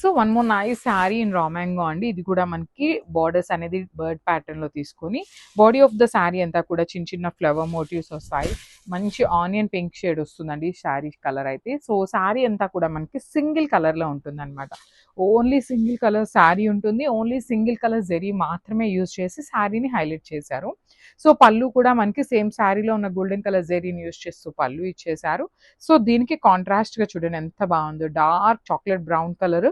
So one more nice sari in raw mango అండి. ఇది కూడా మనకి బార్డర్స్ అనేది బర్డ్ ప్యాటర్న్ లో తీసుకొని బాడీ ఆఫ్ ద శారీ అంతా కూడా చిన్న చిన్న ఫ్లవర్ మోటివ్స్ వస్తాయి. మంచి ఆనియన్ పింక్ షేడ్ వస్తుందండి శారీ కలర్ అయితే. సో శారీ అంతా కూడా మనకి సింగిల్ కలర్ లో ఉంటుంది అనమాట. ఓన్లీ సింగిల్ కలర్ శారీ ఉంటుంది. ఓన్లీ సింగిల్ కలర్ జెరీ మాత్రమే యూజ్ చేసి శారీని హైలైట్ చేశారు. సో పళ్ళు కూడా మనకి సేమ్ శారీలో ఉన్న గోల్డెన్ కలర్ జెరీని యూజ్ చేస్తూ పళ్ళు ఇచ్చేశారు. సో దీనికి కాంట్రాస్ట్ గా చూడండి ఎంత బాగుందో, డార్క్ చాక్లెట్ బ్రౌన్ కలర్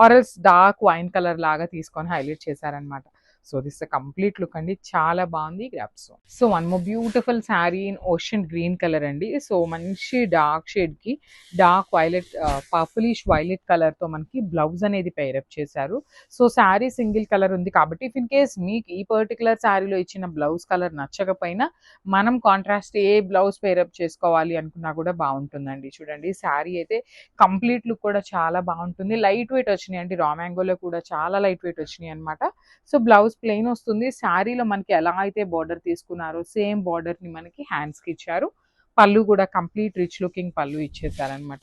ఆర్ఎల్స్ డార్క్ వైన్ కలర్ లాగా తీసుకొని హైలైట్ చేశారనమాట. సో దిస్ కంప్లీట్ లుక్ అండి, చాలా బాగుంది. Grasp. So one more beautiful sari in ocean green colour అండి. సో మంచి డార్క్ షేడ్ కి dark violet purplish violet colour తో మనకి బ్లౌజ్ అనేది పేరప్ చేశారు. సో శారీ సింగిల్ కలర్ ఉంది కాబట్టి ఇఫ్ ఇన్ కేస్ మీకు ఈ పర్టికులర్ శారీలో ఇచ్చిన బ్లౌజ్ కలర్ నచ్చకపోయినా మనం కాంట్రాస్ట్ ఏ బ్లౌజ్ పేరప్ చేసుకోవాలి అనుకున్నా కూడా బాగుంటుందండి. చూడండి శారీ అయితే కంప్లీట్ లుక్ కూడా చాలా బాగుంటుంది. లైట్ వెయిట్ వచ్చినాయి అండి, రా మ్యాంగోలో కూడా చాలా లైట్ వెయిట్ వచ్చినాయి అనమాట. సో బ్లౌజ్ ప్లెయిన్ వస్తుంది. శారీలో మనకి ఎలా అయితే బార్డర్ తీసుకున్నారో సేమ్ బార్డర్ ని మనకి హ్యాండ్స్ కి ఇచ్చారు. పళ్ళు కూడా కంప్లీట్ రిచ్ లుకింగ్ పళ్ళు ఇచ్చేసారనమాట.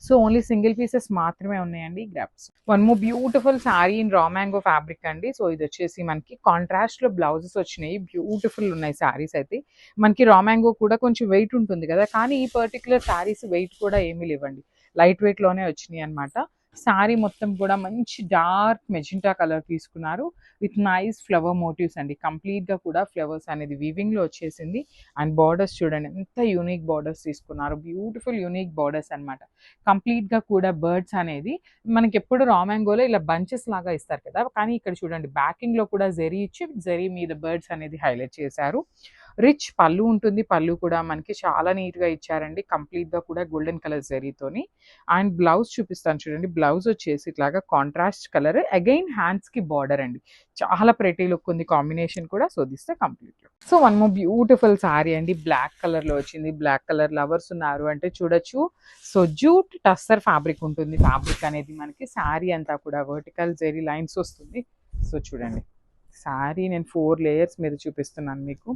సో ఓన్లీ సింగిల్ పీసెస్ మాత్రమే ఉన్నాయండి. Grasp. One more beautiful sari in raw mango fabric అండి. సో ఇది వచ్చేసి మనకి కాంట్రాస్ట్ లో బ్లౌజెస్ వచ్చినాయి, బ్యూటిఫుల్ ఉన్నాయి శారీస్ అయితే. మనకి రా మ్యాంగో కూడా కొంచెం వెయిట్ ఉంటుంది కదా, కానీ ఈ పర్టికులర్ శారీస్ వెయిట్ కూడా ఏమీ లేవండి, లైట్ వెయిట్ లోనే వచ్చినాయి అనమాట. శారీ మొత్తం కూడా మంచి డార్క్ మెజెంటా కలర్ తీసుకున్నారు విత్ నైస్ ఫ్లవర్ మోటివ్స్ అండి. కంప్లీట్ గా కూడా ఫ్లవర్స్ అనేది వీవింగ్ లో వచ్చేసింది. అండ్ బార్డర్స్ చూడండి ఎంత యూనిక్ బార్డర్స్ తీసుకున్నారు, బ్యూటిఫుల్ యూనిక్ బార్డర్స్ అనమాట. కంప్లీట్ గా కూడా బర్డ్స్ అనేది మనకి ఎప్పుడు రా మ్యాంగోలో ఇలా బంచెస్ లాగా ఇస్తారు కదా, కానీ ఇక్కడ చూడండి బ్యాకింగ్ లో కూడా జెరీ ఇచ్చి జెరీ మీద బర్డ్స్ అనేది హైలైట్ చేశారు. రిచ్ పళ్ళు ఉంటుంది, పళ్ళు కూడా మనకి చాలా నీట్ గా ఇచ్చారండి, కంప్లీట్ గా కూడా గోల్డెన్ కలర్ జెరీతోని. అండ్ బ్లౌజ్ చూపిస్తాను చూడండి. బ్లౌజ్ వచ్చేసి ఇట్లాగా కాంట్రాస్ట్ కలర్, అగైన్ హ్యాండ్స్ కి బార్డర్ అండి, చాలా ప్రెటీ లుక్ ఉంది కాంబినేషన్ కూడా. So this complete look. So one more beautiful sorry అండి, బ్లాక్ కలర్ లో వచ్చింది. బ్లాక్ కలర్ లవర్స్ ఉన్నారు అంటే చూడొచ్చు. సో జూట్ టస్సర్ ఫ్యాబ్రిక్ ఉంటుంది, ఫ్యాబ్రిక్ అనేది మనకి శారీ అంతా కూడా వర్టికల్ జెరీ లైన్స్ వస్తుంది. సో చూడండి శారీ నేను 4 లేయర్స్ మీద చూపిస్తున్నాను మీకు,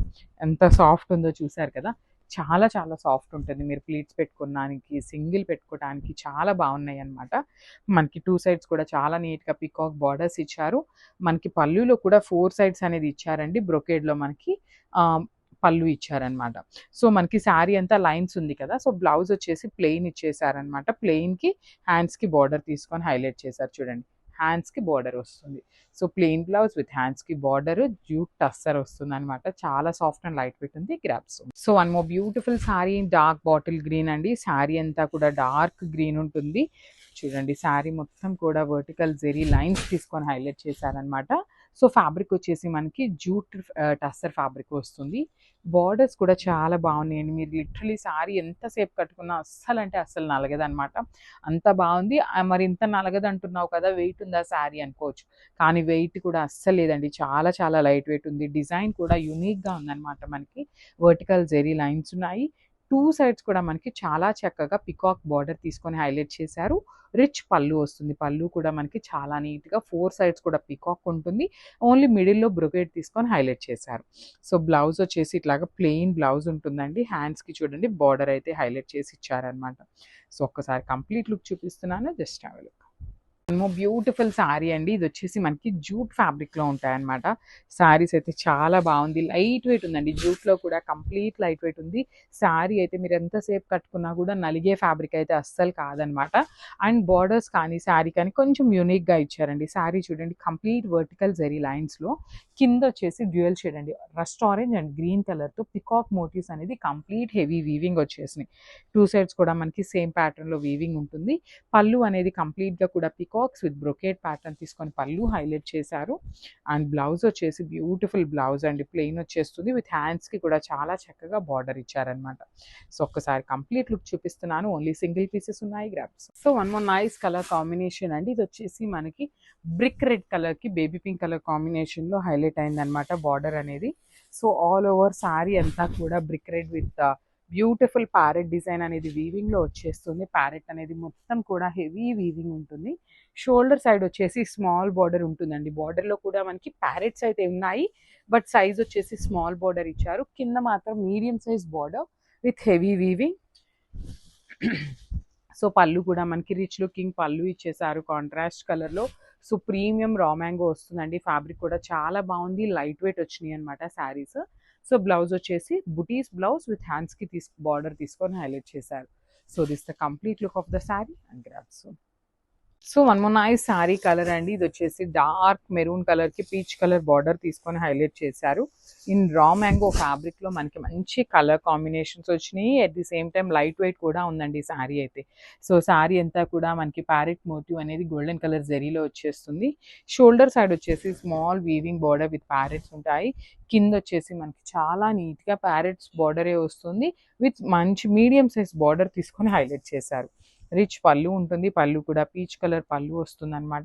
ఎంత సాఫ్ట్ ఉందో చూసారు కదా. చాలా చాలా సాఫ్ట్ ఉంటుంది, మీరు ప్లీట్స్ పెట్టుకోవడానికి సింగిల్ పెట్టుకోవడానికి చాలా బాగున్నాయి అనమాట. మనకి 2 సైడ్స్ కూడా చాలా నీట్గా పికాక్ బార్డర్స్ ఇచ్చారు. మనకి పళ్ళులో కూడా 4 సైడ్స్ అనేది ఇచ్చారండి, బ్రొకేడ్లో మనకి పళ్ళు ఇచ్చారనమాట. సో మనకి శారీ అంతా లైన్స్ ఉంది కదా, సో బ్లౌజ్ వచ్చేసి ప్లెయిన్ ఇచ్చేసారనమాట. ప్లెయిన్కి హ్యాండ్స్కి బార్డర్ తీసుకొని హైలైట్ చేశారు చూడండి, హ్యాండ్స్కి బార్డర్ వస్తుంది. సో ప్లెయిన్ బ్లౌజ్ విత్ హ్యాండ్స్కి బార్డర్, జూట్ టస్సర్ వస్తుంది అనమాట. చాలా సాఫ్ట్ అండ్ లైట్ వెయిట్ ఉంది. Grasp. So one more beautiful sari dark bottle green అండి. శారీ అంతా కూడా డార్క్ గ్రీన్ ఉంటుంది. చూడండి శారీ మొత్తం కూడా వర్టికల్ జెరీ లైన్స్ తీసుకొని హైలైట్ చేశారనమాట. సో ఫ్యాబ్రిక్ వచ్చేసి మనకి జూట్ టస్సర్ ఫ్యాబ్రిక్ వస్తుంది. బార్డర్స్ కూడా చాలా బాగున్నాయండి, మీరు లిటరలీ శారీ ఎంతసేపు కట్టుకున్నా అస్సలు అంటే అస్సలు నలగదనమాట, అంత బాగుంది. మరి ఇంత నలగదు అంటున్నావు కదా, వెయిట్ ఉందా శారీ అనుకోవచ్చు, కానీ వెయిట్ కూడా అస్సలు లేదండి, చాలా చాలా లైట్ వెయిట్ ఉంది. డిజైన్ కూడా యూనిక్గా ఉందన్నమాట. మనకి వర్టికల్ జెరీ లైన్స్ ఉన్నాయి. 2 సైడ్స్ కూడా మనకి చాలా చక్కగా పికాక్ బార్డర్ తీసుకొని హైలైట్ చేశారు. రిచ్ పళ్ళు వస్తుంది, పళ్ళు కూడా మనకి చాలా నీట్గా 4 సైడ్స్ కూడా పికాక్ ఉంటుంది. ఓన్లీ మిడిల్లో బ్రొకేట్ తీసుకొని హైలైట్ చేశారు. సో బ్లౌజ్ వచ్చేసి ఇట్లాగా ప్లెయిన్ బ్లౌజ్ ఉంటుందండి. హ్యాండ్స్కి చూడండి బార్డర్ అయితే హైలైట్ చేసి ఇచ్చారనమాట. సో ఒక్కసారి కంప్లీట్ లుక్ చూపిస్తున్నాను, just have a look. Beautiful sari అండి, ఇది వచ్చేసి మనకి జూట్ ఫ్యాబ్రిక్ లో ఉంటాయన్నమాట. శారీస్ అయితే చాలా బాగుంది, లైట్ వెయిట్ ఉందండి, జూట్ లో కూడా కంప్లీట్ లైట్ వెయిట్ ఉంది. శారీ అయితే మీరు ఎంతసేపు కట్టుకున్నా కూడా నలిగే ఫ్యాబ్రిక్ అయితే అస్సలు కాదనమాట. అండ్ బార్డర్స్ కానీ శారీ కానీ కొంచెం యూనిక్ గా ఇచ్చారండి. శారీ చూడండి కంప్లీట్ వర్టికల్ జెరీ లైన్స్ లో, కింద వచ్చేసి డ్యూయల్ షేడ్ అండి, rust orange and green colour తో పికాక్ మోటివ్స్ అనేది కంప్లీట్ హెవీ వీవింగ్ వచ్చేసినాయి. 2 సైడ్స్ కూడా మనకి సేమ్ ప్యాటర్న్ లో వీవింగ్ ఉంటుంది. పళ్ళు అనేది కంప్లీట్ గా కూడా పికాక్స్ విత్ బ్రొకేట్ ప్యాటర్న్ తీసుకొని పళ్ళు హైలైట్ చేశారు. అండ్ బ్లౌజ్ వచ్చేసి బ్యూటిఫుల్ బ్లౌజ్ అండి, ప్లెయిన్ వచ్చేస్తుంది విత్ హ్యాండ్స్ కి కూడా చాలా చక్కగా బార్డర్ ఇచ్చారనమాట. సో ఒక్కసారి కంప్లీట్ లుక్ చూపిస్తున్నాను, ఓన్లీ సింగిల్ పీసెస్ ఉన్నాయి. Grasp. So one more nice colour combination అండి, ఇది వచ్చేసి మనకి బ్రిక్ రెడ్ కలర్ కి బేబీ పింక్ కలర్ కాంబినేషన్ లో హైలైట్ అయిందనమాట బార్డర్ అనేది. సో ఆల్ ఓవర్ శారీ అంతా కూడా brick red with beautiful parrot design అనేది వీవింగ్ లో వచ్చేస్తుంది. ప్యారెట్ అనేది మొత్తం కూడా హెవీ వీవింగ్ ఉంటుంది. షోల్డర్ సైడ్ వచ్చేసి స్మాల్ బార్డర్ ఉంటుందండి, బార్డర్ లో కూడా మనకి ప్యారెట్స్ అయితే ఉన్నాయి, బట్ సైజ్ వచ్చేసి స్మాల్ బార్డర్ ఇచ్చారు. కింద మాత్రం medium size border with heavy weaving. So పళ్ళు కూడా మనకి రిచ్ లుకింగ్ పళ్ళు ఇచ్చేసారు కాంట్రాస్ట్ కలర్లో. సో ప్రీమియం రా మ్యాంగో వస్తుందండి. ఫ్యాబ్రిక్ కూడా చాలా బాగుంది, లైట్ వెయిట్ వచ్చినాయి అనమాట శారీస్. సో బ్లౌజ్ వచ్చేసి బుటీస్ బ్లౌజ్ విత్ హ్యాండ్స్కి బార్డర్ తీసుకొని హైలైట్ చేశారు. So this the complete look of the sari and grabs. So one more nice sari colour అండి. ఇది వచ్చేసి డార్క్ మెరూన్ కలర్కి పీచ్ కలర్ బార్డర్ తీసుకొని హైలైట్ చేశారు. ఇన్ రా మ్యాంగో ఫ్యాబ్రిక్లో మనకి మంచి కలర్ కాంబినేషన్స్ వచ్చినాయి. At the same time light weight కూడా ఉందండి శారీ అయితే. సో శారీ అంతా కూడా మనకి ప్యారెట్ మోటివ్ అనేది గోల్డెన్ కలర్ జరీలో వచ్చేస్తుంది. షోల్డర్ సైడ్ వచ్చేసి small weaving border with parrots ఉంటాయి. కింద వచ్చేసి మనకి చాలా నీట్గా ప్యారెట్స్ బార్డరే వస్తుంది విత్ మంచి మీడియం సైజ్ బార్డర్ తీసుకొని హైలైట్ చేశారు. రిచ్ పళ్ళు ఉంటుంది, పళ్ళు కూడా పీచ్ కలర్ పళ్ళు వస్తుంది అనమాట.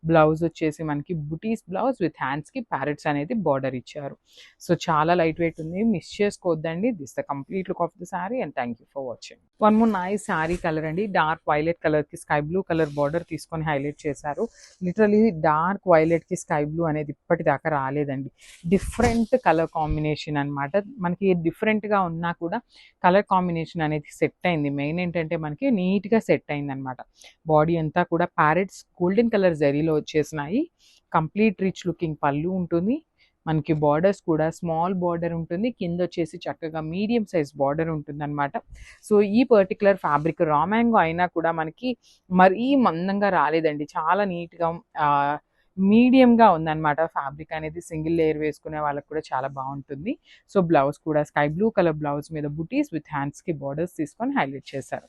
బ్లౌజ్ వచ్చేసి మనకి బుటీస్ బ్లౌజ్ విత్ హ్యాండ్స్కి ప్యారెట్స్ అనేది బార్డర్ ఇచ్చారు. సో చాలా లైట్ వెయిట్ ఉంది, మిస్ చేసుకోవద్దండి. This the complete look of the sari and thank you for watching. One more nice sari colour అండి. డార్క్ వైలెట్ కలర్కి స్కై బ్లూ కలర్ బార్డర్ తీసుకొని హైలైట్ చేశారు. లిటరలీ డార్క్ వైలెట్కి స్కై బ్లూ అనేది ఇప్పటిదాకా రాలేదండి. డిఫరెంట్ కలర్ కాంబినేషన్ అనమాట. మనకి డిఫరెంట్గా ఉన్నా కూడా కలర్ కాంబినేషన్ అనేది సెట్ అయింది. మెయిన్ ఏంటంటే మనకి నీట్గా సెట్ అయింది అనమాట. బాడీ అంతా కూడా ప్యారెట్స్ గోల్డెన్ కలర్ జరీలో వచ్చేసినాయి. కంప్లీట్ రిచ్ లుకింగ్ పళ్ళు ఉంటుంది. మనకి బార్డర్స్ కూడా స్మాల్ బార్డర్ ఉంటుంది, కింద వచ్చేసి చక్కగా మీడియం సైజ్ బార్డర్ ఉంటుంది అనమాట. సో ఈ పర్టికులర్ ఫ్యాబ్రిక్ రా మ్యాంగో అయినా కూడా మనకి మరీ మందంగా రాలేదండి. చాలా నీట్గా మీడియంగా ఉందన్నమాట. ఫ్యాబ్రిక్ అనేది సింగిల్ లేయర్ వేసుకునే వాళ్ళకి కూడా చాలా బాగుంటుంది. సో బ్లౌజ్ కూడా స్కై బ్లూ కలర్ బ్లౌజ్ మీద బుటీస్ విత్ హ్యాండ్స్కి బార్డర్స్ తీసుకొని హైలైట్ చేశారు.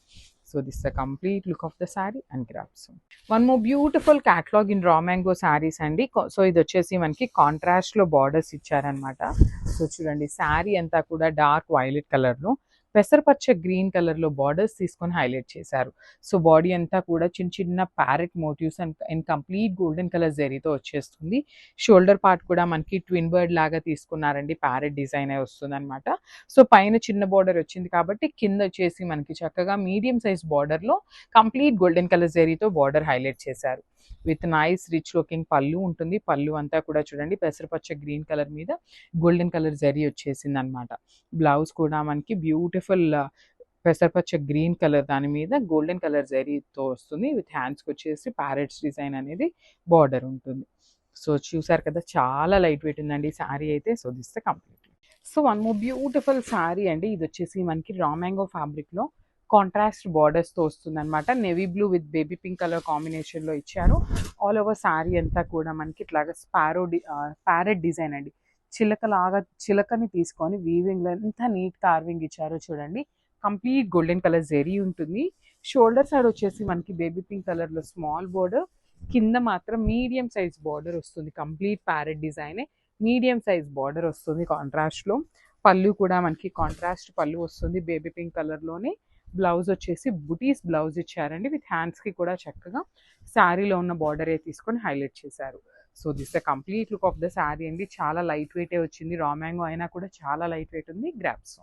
So this the complete look of the sari and grabs. One more beautiful catalogue in raw mango saris అండి. సో ఇది వచ్చేసి మనకి కాంట్రాస్ట్లో బార్డర్స్ ఇచ్చారనమాట. సో చూడండి శారీ అంతా కూడా డార్క్ వైలెట్ కలర్లో పెసరపచ్చ గ్రీన్ కలర్లో బార్డర్స్ తీసుకొని హైలైట్ చేశారు. సో బాడీ అంతా కూడా చిన్న చిన్న parrot motifs and complete golden colour జరీతో వచ్చేస్తుంది. షోల్డర్ పార్ట్ కూడా మనకి ట్విన్ బర్డ్ లాగా తీసుకున్నారండి, ప్యారెట్ డిజైన్ అయి వస్తుంది అనమాట. సో పైన చిన్న బార్డర్ వచ్చింది కాబట్టి కింద వచ్చేసి మనకి చక్కగా మీడియం సైజ్ బార్డర్లో కంప్లీట్ గోల్డెన్ కలర్ జరీతో బార్డర్ హైలైట్ చేశారు. విత్ నైస్ రిచ్ లుకింగ్ పళ్ళు ఉంటుంది. పళ్ళు అంతా కూడా చూడండి పెసరపచ్చ గ్రీన్ కలర్ మీద గోల్డెన్ కలర్ జరీ వచ్చేసింది అనమాట. బ్లౌజ్ కూడా మనకి బ్యూటిఫుల్ పెసరపచ్చ గ్రీన్ కలర్ దాని మీద గోల్డెన్ కలర్ జరీతో వస్తుంది. విత్ హ్యాండ్స్కి వచ్చేసి ప్యారెట్స్ డిజైన్ అనేది బార్డర్ ఉంటుంది. సో చూసారు కదా, చాలా లైట్ వెయిట్ ఉందండి శారీ అయితే. So this the complete. So one more beautiful sari అండి. ఇది వచ్చేసి మనకి రా మ్యాంగో ఫ్యాబ్రిక్లో కాంట్రాస్ట్ బార్డర్స్తో వస్తుంది అనమాట. Navy blue with baby pink colour కాంబినేషన్లో ఇచ్చారు. ఆల్ ఓవర్ శారీ అంతా కూడా మనకి ఇట్లాగా ప్యారెట్ డిజైన్ అండి. చిలకని తీసుకొని వీవింగ్లో ఎంత నీట్ కార్వింగ్ ఇచ్చారో చూడండి. కంప్లీట్ గోల్డెన్ కలర్ జెరీ ఉంటుంది. షోల్డర్ సైడ్ వచ్చేసి మనకి బేబీ పింక్ కలర్లో స్మాల్ బార్డర్, కింద మాత్రం మీడియం సైజ్ బార్డర్ వస్తుంది. కంప్లీట్ ప్యారెట్ డిజైనే, మీడియం సైజ్ బార్డర్ వస్తుంది కాంట్రాస్ట్లో. పళ్ళు కూడా మనకి కాంట్రాస్ట్ పళ్ళు వస్తుంది బేబీ పింక్ కలర్లోనే. బ్లౌజ్ వచ్చేసి బుటీస్ బ్లౌజ్ ఇచ్చారండి. విత్ హ్యాండ్స్కి కూడా చక్కగా శారీలో ఉన్న బార్డరే తీసుకొని హైలైట్ చేశారు. So this the complete look of the sari అండి. చాలా లైట్ వెయిటే వచ్చింది. రా మ్యాంగో అయినా కూడా చాలా లైట్ వెయిట్ ఉంది. గ్రాబ్స్.